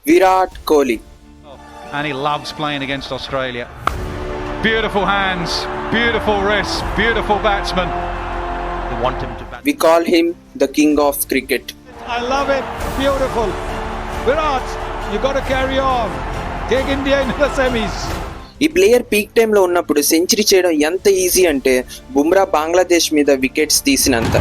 Virat Kohli. And he loves playing against Australia. Beautiful hands, beautiful wrists, beautiful batsman. We want him to bat. We call him the king of cricket. I love it. Beautiful. Virat, you got to carry on. Take India into the semis. ఈ player peak టైంలో ఉన్నప్పుడు century చేయడం ఎంత easy అంటే బుమ్రా బంగ్లాదేశ్ మీద wickets తీసినంత.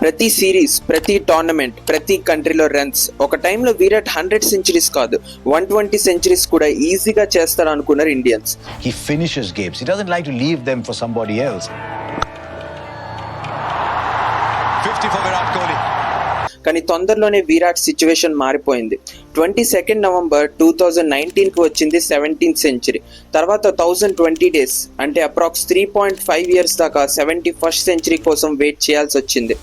ప్రతి series, ప్రతి tournament, ప్రతి కంట్రీలో రన్స్. ఒక టైంలో విరాట్ 100 సెంచరీస్ కాదు 120 సెంచరీస్ కూడా ఈజీగా చేస్తాడు అనుకున్నారు Indians. He finishes games. He doesn't like to leave them for somebody else. 50 for Virat Kohli. కానీ తొందరలోనే విరాట్ సిచ్యువేషన్ మారిపోయింది. 22 నవంబర్ 2019కి వచ్చింది 17th సెంచరీ. తర్వాత 1020 డేస్ అంటే అప్రాక్స్ 3.5 ఇయర్స్ దాకా 71st సెంచరీ కోసం వెయిట్ చేయాల్సి వచ్చింది.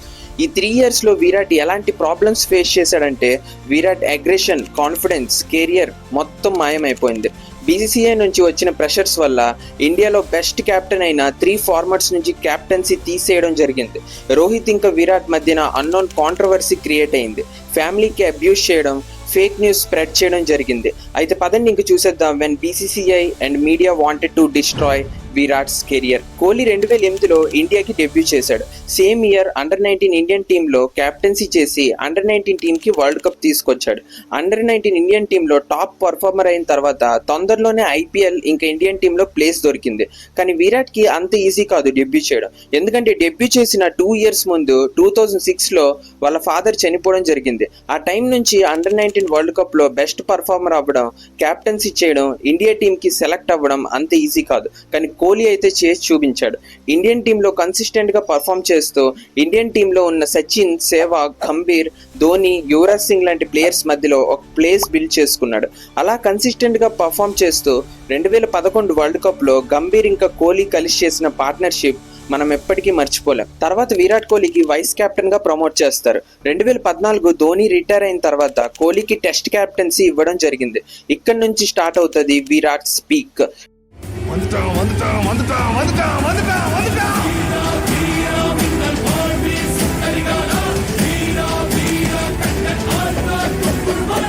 ఈ 3 ఇయర్స్లో విరాట్ ఎలాంటి ప్రాబ్లమ్స్ ఫేస్ చేశాడంటే విరాట్ అగ్రెషన్, కాన్ఫిడెన్స్, కెరియర్ మొత్తం మాయమైపోయింది. బీసీసీఐ నుంచి వచ్చిన ప్రెషర్స్ వల్ల ఇండియాలో బెస్ట్ కెప్టెన్ అయిన 3 ఫార్మాట్స్ నుంచి కెప్టెన్సీ తీసేయడం జరిగింది. రోహిత్ ఇంకా విరాట్ మధ్యన అన్నోన్ కాంట్రవర్సీ క్రియేట్ అయింది. ఫ్యామిలీకి అబ్యూస్ చేయడం, ఫేక్ న్యూస్ స్ప్రెడ్ చేయడం జరిగింది. అయితే పదండి ఇంక చూసేద్దాం when BCCI and media wanted to destroy Virat's career. Kohli 2008లో ఇండియాకి డెబ్యూ చేశాడు. సేమ్ ఇయర్ అండర్-19 ఇండియన్ టీంలో కెప్టెన్సీ చేసి అండర్-19 టీంకి వరల్డ్ కప్ తీసుకొచ్చాడు. అండర్-19 ఇండియన్ టీంలో టాప్ పర్ఫార్మర్ అయిన తర్వాత తొందరలోనే ఐపీఎల్ ఇంకా ఇండియన్ టీంలో ప్లేస్ దొరికింది. కానీ విరాట్కి అంత ఈజీ కాదు డెబ్యూ చేయడం. ఎందుకంటే డెబ్యూ చేసిన 2 ఇయర్స్ ముందు 2006లో వాళ్ళ ఫాదర్ చనిపోవడం జరిగింది. ఆ టైం నుంచి అండర్-19 వరల్డ్ కప్ లో బెస్ట్ పర్ఫార్మర్ అవ్వడం, కెప్టెన్సీ చేయడం, ఇండియా టీమ్ కి సెలెక్ట్ అవ్వడం అంత ఈజీ కాదు. కానీ కోహ్లీ అయితే చేసి చూపించాడు. ఇండియన్ టీంలో కన్సిస్టెంట్ గా పర్ఫామ్ చేస్తూ ఇండియన్ టీంలో ఉన్న సచిన్, సెహ్వాగ్, గంభీర్, ధోని, యువరాజ్ సింగ్ లాంటి ప్లేయర్స్ మధ్యలో ఒక ప్లేస్ బిల్డ్ చేసుకున్నాడు. అలా కన్సిస్టెంట్ గా పర్ఫామ్ చేస్తూ 2011 వరల్డ్ కప్ లో గంభీర్ ఇంకా కోహ్లీ కలిసి చేసిన పార్ట్నర్షిప్ మనం ఎప్పటికీ మర్చిపోలేం. తర్వాత విరాట్ కోహ్లీకి వైస్ కెప్టెన్ గా ప్రమోట్ చేస్తారు. 2014 ధోని రిటైర్ అయిన తర్వాత కోహ్లీకి టెస్ట్ కెప్టెన్సీ ఇవ్వడం జరిగింది. ఇక్కడ నుంచి స్టార్ట్ అవుతుంది విరాట్ స్పీక్.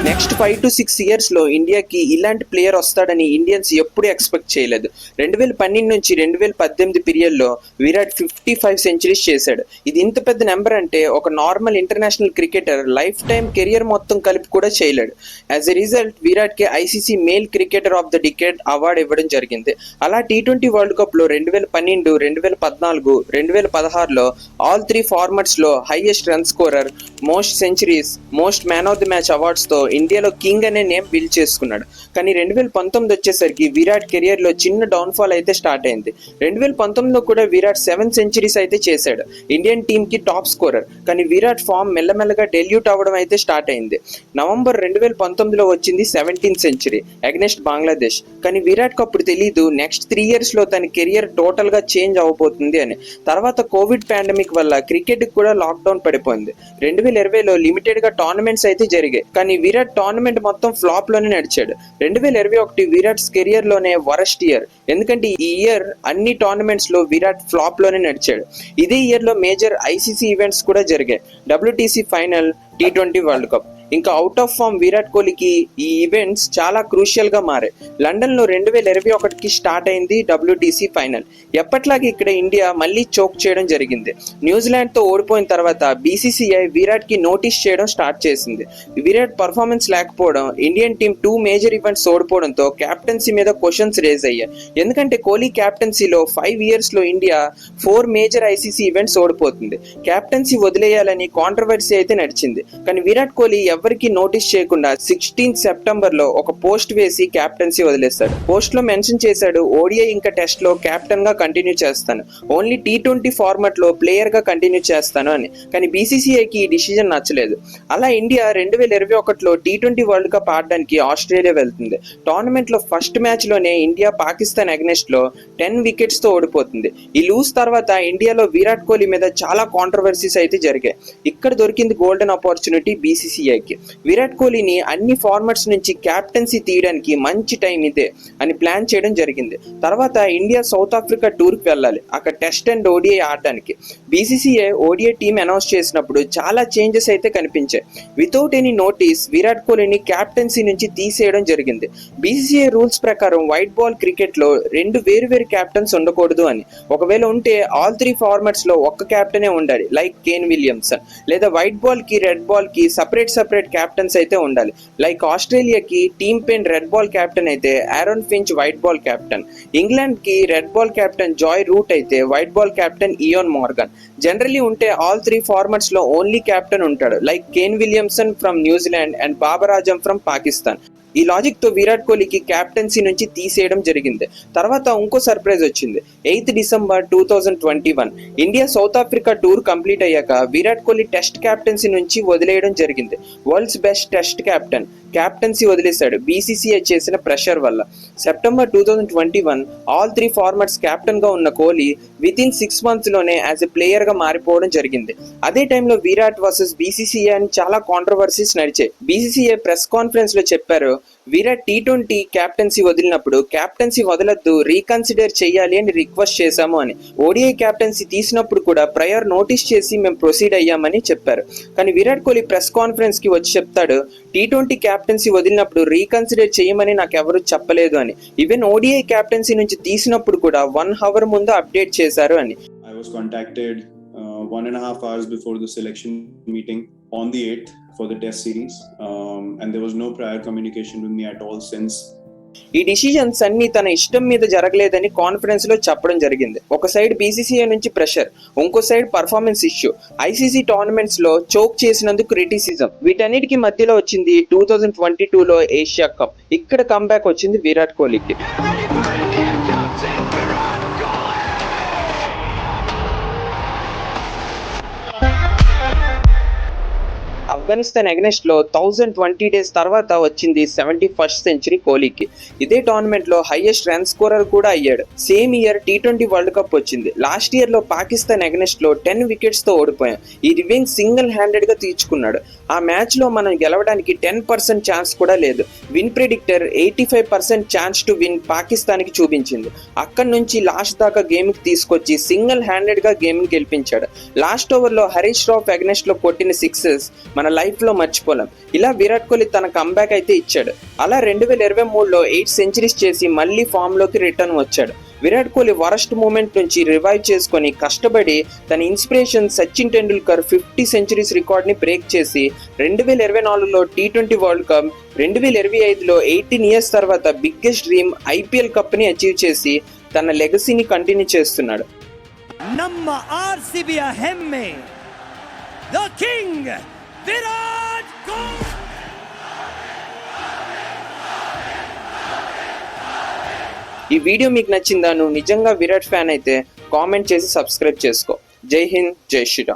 నెక్స్ట్ 5 to 6 ఇయర్స్లో ఇండియాకి ఇలాంటి ప్లేయర్ వస్తాడని ఇండియన్స్ ఎప్పుడూ ఎక్స్పెక్ట్ చేయలేదు. 2012 నుంచి 2018 పీరియడ్లో విరాట్ 55 సెంచరీస్ చేశాడు. ఇది ఇంత పెద్ద నెంబర్ అంటే ఒక normal international cricketer life time career మొత్తం కలిపి కూడా చేయలేడు. యాజ్ ఎ రిజల్ట్ విరాట్కి ICC male cricketer of the decade award ఇవ్వడం జరిగింది. అలా T20 వరల్డ్ కప్లో 2012, 2014, 2016లో ఆల్ 3 ఫార్మాట్స్లో highest run scorer, most centuries, most man of the match అవార్డ్స్తో ఇండియాలో కింగ్ అనే నేమ్ బిల్డ్ చేసుకున్నాడు. కానీ 2019 వచ్చేసరికి విరాట్ కెరియర్ లో చిన్న డౌన్ఫాల్ అయితే స్టార్ట్ అయింది. 2019లో కూడా విరాట్ 7 సెంచరీస్ అయితే చేశాడు. ఇండియన్ టీమ్ కి టాప్ స్కోరర్. కానీ విరాట్ ఫామ్ మెల్లమెల్లగా డెల్యూట్ అవ్వడం అయితే స్టార్ట్ అయింది. నవంబర్ 2019లో వచ్చింది 17th సెంచరీ అగెన్స్ట్ బంగ్లాదేశ్. కానీ విరాట్ కు అప్పుడు తెలియదు నెక్స్ట్ 3 ఇయర్స్ లో తన కెరియర్ టోటల్ గా చేంజ్ అవబోతుంది అని. తర్వాత కోవిడ్ పాండమిక్ వల్ల క్రికెట్ కూడా లాక్డౌన్ పడిపోయింది. 2020లో లిమిటెడ్ గా టోర్నమెంట్స్ అయితే జరిగాయి. కానీ విరాట్ టోర్నమెంట్ మొత్తం ఫ్లాప్ లోనే నడిచాడు. 2021 విరాట్ కెరియర్ లోనే వరస్ట్ ఇయర్. ఎందుకంటే ఈ ఇయర్ అన్ని టోర్నమెంట్స్ లో విరాట్ ఫ్లాప్ లోనే నడిచాడు. ఇదే ఇయర్ లో మేజర్ ఐసీసీ ఈవెంట్స్ కూడా జరిగాయి. WTC final, T20 world cup. ఇంకా అవుట్ ఆఫ్ ఫామ్ విరాట్ కోహ్లీకి ఈ ఈవెంట్స్ చాలా క్రూషియల్ గా మారాయి. లండన్లో 2021కి స్టార్ట్ అయింది WTC ఫైనల్. ఎప్పట్లాగే ఇక్కడ ఇండియా మళ్ళీ చోక్ చేయడం జరిగింది. న్యూజిలాండ్తో ఓడిపోయిన తర్వాత బీసీసీఐ విరాట్కి నోటీస్ చేయడం స్టార్ట్ చేసింది. విరాట్ పర్ఫార్మెన్స్ లేకపోవడం, ఇండియన్ టీం 2 మేజర్ ఈవెంట్స్ ఓడిపోవడంతో క్యాప్టెన్సీ మీద క్వశ్చన్స్ రేజ్ అయ్యాయి. ఎందుకంటే కోహ్లీ క్యాప్టెన్సీలో 5 ఇయర్స్లో ఇండియా 4 మేజర్ ఐసీసీ ఈవెంట్స్ ఓడిపోతుంది. క్యాప్టెన్సీ వదిలేయాలని కాంట్రవర్సీ అయితే నడిచింది. కానీ విరాట్ కోహ్లీ ఎవరికి నోటీస్ చేయకుండా 16th సెప్టెంబర్లో ఒక పోస్ట్ వేసి క్యాప్టెన్సీ వదిలేస్తాడు. పోస్ట్ లో మెన్షన్ చేశాడు ఓడిఐ ఇంకా టెస్ట్ లో కెప్టెన్ గా కంటిన్యూ చేస్తాను, ఓన్లీ T20 ఫార్మాట్ లో ప్లేయర్ గా కంటిన్యూ చేస్తాను అని. కానీ బీసీసీఐకి ఈ డిసిజన్ నచ్చలేదు. అలా ఇండియా 2021లో T20 వరల్డ్ కప్ ఆడడానికి ఆస్ట్రేలియా వెళ్తుంది. టోర్నమెంట్ లో ఫస్ట్ మ్యాచ్ లోనే ఇండియా పాకిస్తాన్ అగెన్స్ట్ లో 10 వికెట్స్ తో ఓడిపోతుంది. ఈ లూజ్ తర్వాత ఇండియాలో విరాట్ కోహ్లీ మీద చాలా కాంట్రవర్సీస్ అయితే జరిగాయి. ఇక్కడ దొరికింది గోల్డెన్ ఆపర్చునిటీ బీసీసీఐకి. కోహ్లీకి. విరాట్ కోహ్లీని అన్ని ఫార్మాట్స్ నుంచి క్యాప్టెన్సీ తీయడానికి మంచి టైం ఇదే అని ప్లాన్ చేయడం జరిగింది. తర్వాత ఇండియా సౌత్ ఆఫ్రికా టూర్కి వెళ్ళాలి, అక్కడ టెస్ట్ అండ్ ఓడిఐ ఆడడానికి. బీసీసీఐ ఓడిఐ టీం అనౌన్స్ చేసినప్పుడు చాలా చేంజెస్ అయితే కనిపించాయి. వితౌట్ ఎనీ నోటీస్ విరాట్ కోహ్లీని క్యాప్టెన్సీ నుంచి తీసేయడం జరిగింది. బీసీసీఐ రూల్స్ ప్రకారం వైట్ బాల్ క్రికెట్లో 2 వేరు క్యాప్టెన్స్ ఉండకూడదు అని. ఒకవేళ ఉంటే ఆల్ 3 ఫార్మాట్స్ లో ఒక్క క్యాప్టెనే ఉండాలి, లైక్ కేన్ విలియమ్సన్. లేదా వైట్ బాల్ కి రెడ్ బాల్ కి సపరేట్ క్యాప్టెన్స్ అయితే ఉండాలి. Like ఆస్ట్రేలియాకి team pen red ball captain అయితే Aaron Finch white ball captain. England కి red ball captain Joy route అయితే white ball captain Ian Morgan. Generally ఉంటే all 3 formats లో only captain ఉంటాడు, like Kane Williamson from New Zealand and Babur Azam from Pakistan. ఈ logic తో విరాట్ కోహ్లీకి captaincy నుంచి తీసేయడం జరిగింది. తర్వాత ఇంకో సర్ప్రైజ్ వచ్చింది. 8 December 2021 India south Africa tour complete అయ్యాక విరాట్ కోహ్లీ టెస్ట్ క్యాప్టెన్సీ నుంచి వదిలేయడం జరిగింది. వరల్డ్స్ బెస్ట్ టెస్ట్ క్యాప్టెన్సీ వదిలేశాడు బీసీసీఐ చేసిన ప్రెషర్ వల్ల. సెప్టెంబర్ 2021 ఆల్ 3 ఫార్మాట్స్ కెప్టెన్ గా ఉన్న కోహ్లీ వితిన్ 6 months లోనే యాజ్ ఎ ప్లేయర్ గా మారిపోవడం జరిగింది. అదే టైంలో విరాట్ వర్సెస్ బీసీసీఐ అని చాలా కాంట్రవర్సీస్ నడిచాయి. బీసీసీఐ ప్రెస్ కాన్ఫరెన్స్ లో చెప్పారు, విరాట్ T20 క్యాప్టెన్సీ వదిలినప్పుడు క్యాప్టెన్సీ వదలద్దు, రీకన్సిడర్ చేయాలి అని రిక్వెస్ట్ చేశాము అని. ఓడిఐ క్యాప్టెన్సీ తీసినప్పుడు కూడా ప్రయర్ నోటీస్ చేసి మేము ప్రొసీడ్ అయ్యామని చెప్పారు. కానీ విరాట్ కోహ్లీ ప్రెస్ కాన్ఫరెన్స్ కి వచ్చి చెప్తాడు, T20 క్యాప్టెన్సీ వదిలినప్పుడు రీకన్సిడర్ చేయమని నాకు ఎవరు చెప్పలేదు అని. ఈవెన్ ఓడిఐ క్యాప్టెన్సీ నుంచి తీసినప్పుడు కూడా 1 hour ముందు అప్డేట్ చేశారు అని. I was contacted 1.5 hours before the selection meeting on the 8th for the test series, and there was no prior communication with me at all since. ఈ decisions అన్ని తన ఇష్టం మీద జరగలేదని కాన్ఫరెన్స్ లో చెప్పడం జరిగింది. ఒక సైడ్ బీసీసీఐ నుంచి ప్రెషర్, ఇంకో side performance issue, ICC tournaments లో చోక్ చేసినందుకు క్రిటిసిజం. వీటన్నిటికీ మధ్యలో వచ్చింది 2022లో ఏషియా కప్. ఇక్కడ కంబ్యాక్ వచ్చింది విరాట్ కోహ్లీకి. ఆఫ్ఘనిస్తాన్ అగెన్స్ట్ లో 1020 days తర్వాత వచ్చింది 71st సెంచరీ కోహ్లీకి. ఇదే టోర్నమెంట్ లో హైయెస్ట్ రన్ స్కోరర్ కూడా అయ్యాడు. Same year T20 world cup వచ్చింది. లాస్ట్ ఇయర్ లో పాకిస్తాన్ అగెన్స్ట్ లో 10 wickets తో ఓడిపోయాం. ఈ రివెంజ్ సింగిల్ హ్యాండెడ్ గా తీర్చుకున్నాడు. ఆ మ్యాచ్ లో మనం గెలవడానికి 10% ఛాన్స్ కూడా లేదు. Win predictor 85% chance to win Pakistan కి చూపించింది. అక్కడి నుంచి లాస్ట్ దాకా గేమ్ కి తీసుకొచ్చి సింగిల్ హ్యాండెడ్ గా గేమ్ గెలిపించాడు. లాస్ట్ ఓవర్ లో హరీష్ రావ్ అగెన్స్ట్ లో కొట్టిన 6s మన లైఫ్ లో మర్చిపోలేం. ఇలా విరాట్ కోహ్లీ తన కంబ్యాక్ అయితే ఇచ్చాడు. అలా 2023లో 8 సెంచరీస్ చేసి మళ్ళీ ఫామ్ లోకి రిటర్న్ వచ్చాడు. విరాట్ కోహ్లీ వరస్ట్ మూమెంట్ నుంచి రివైవ్ చేసుకొని కష్టపడి తన inspiration Sachin Tendulkar 50 centuries record ని బ్రేక్ చేసి 2024లో T20 వరల్డ్ కప్, 2025లో 18 years తర్వాత బిగ్గెస్ట్ డ్రీమ్ ఐపీఎల్ కప్ ని అచీవ్ చేసి తన లెగసీని కంటిన్యూ చేస్తున్నాడు. ನಮ್ಮ RCBಯ ಹೆಮ್ಮೆ ದ కింగ్ విరాట్ కోహ్లీ. ఈ వీడియో మీకు నచ్చిందా? నువ్వు నిజంగా విరాట్ ఫ్యాన్ అయితే కామెంట్ చేసి సబ్స్క్రైబ్ చేసుకో. జై హింద్, జై శ్రీరామ్.